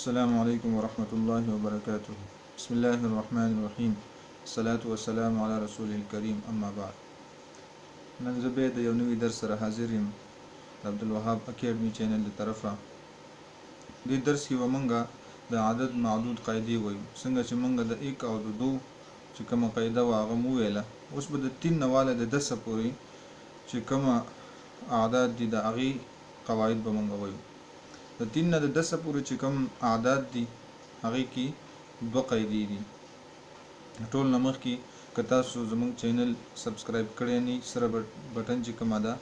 السلام عليكم ورحمة الله وبركاته. بسم الله الرحمن الرحيم. الصلاة والسلام على رسوله الكريم. أما بعد، نن زه بیا د یو نوي درس سره حاضر یم د عبدالوهاب اکیډمي چینل د طرفه. دې درس کې به مونږه د عدد معدود قاعدې وایو. څنګه چې مونږه د 1 او د 2 چې کومه قاعده وه هغه مو ویله، اوس به د 3 نه واله د 10 پورې چې کومه اعداد دي د هغې قواعد به مونږ وایو. د 3 نه د 10 پورې چې کوم اعداد دي هغې کې 2 قاعدې دي. ټول نه مخکې که تاسو زموږ چینل سبسکرایب کړی نه سره بټن چې کومه ده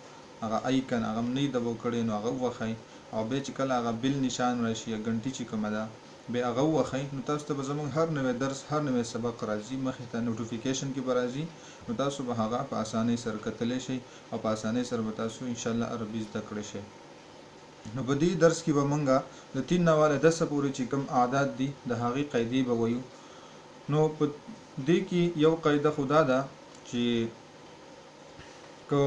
هغه آیکن هغه هم نه یې دبو کړی نو هغه ووهئ، او بیا چې کله هغه بیل نشان راشي یا ګنټي چې کومه ده بیا هغه ووهئ، نو تاسو ته به زموږ هر نوی درس هر نوی سبق راځي مخې ته نوټیفیکیشن کې به راځي، نو تاسو به هغه په اسانۍ سره کتلی شئ او په اسانۍ سره به تاسو انشاءالله عربي زده کړی شئ. نو په دې درس کې به مونږه د 3 نه واله 10 پورې چې کوم اعداد دي د هغې قاعدې به وایو. نو په دې کې یو قاعده خدا ده چې که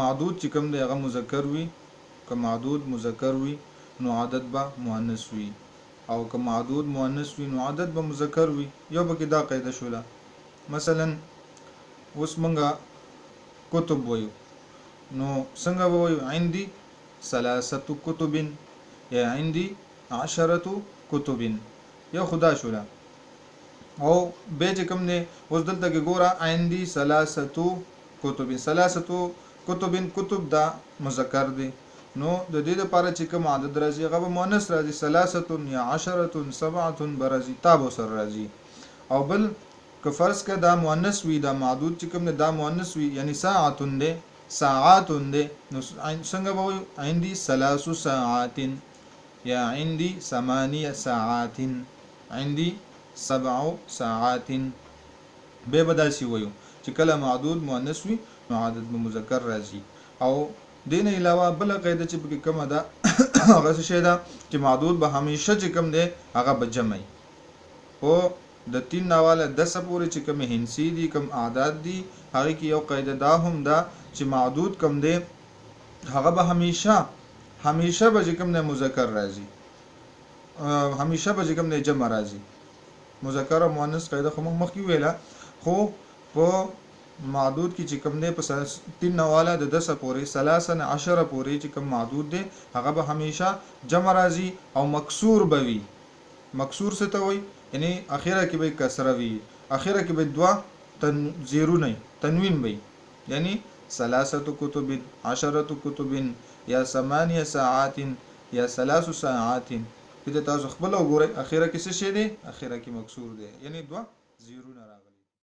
معدود چې کوم دی هغه مذکر وي، که معدود مذکر وي نو عدد به مؤنث وي، او که معدود مؤنث وي نو عدد به مذکر وي. یو پکې دا قاعده شوله، مثلا اوس مونږه کتب وایو نو څنګه به وایو؟ عندي 3 کتب یا عندي 10 کتب. یو خدا شوله. او بیا چې کوم دی اوس دلته کې ګوره عندي 3 کتب، 3 کتب، کتب دا مذکر دی، نو د دې لپاره چې کوم عدد راځي هغه به مؤنث راځي، 3 یا 10 7 به راځي، تا به سره راځي. او بل که فرض که دا مؤنث وي، دا معدود چې کوم دی دا مؤنث وي، یعنی ساعت دی، ساعات دی، نو څنګه به وایو؟ عندي 3 ساعات یا عندي 8 ساعات، عندي 7 ساعات. بیا به داسې وایو چې کله معدود مؤنث وي نو عدد به مذکر راځي. او دین علاوه بل قاعده چې پکې کومه ده هغه څه شی ده چې معدود به همیشه چې کوم دی هغه به جمع وي. او د 3 نه واله 10 پورې چې کوم هندسي دي کوم اعداد دي هغې کې یو قاعده دا هم ده چې معدود کوم دی هغه به همیشه به چې کوم دی مذکر راځي، همیشه به چې کوم دی جمع راځي. مذکر او مؤنث قاعده خو موږ مخکې ویله، خو په معدود کې چې کوم دی په 3 نه واله د 10 پورې 13 پورې چې کوم معدود دی هغه به همیشه جمع راځي او مکسور به وي. مکسور څه ته وایي؟ یعنی اخره کې به کسره وي، اخره کې به 2 زیرونه تنوین وي، یعنی 3 کتب، 10 کتب یا 8 ساعات یا 3 ساعات. دې تاسو خپل وګورئ اخره کې څه شی دی؟ اخره کې مکسور دی، یعنی 2 زیرونه راغلي.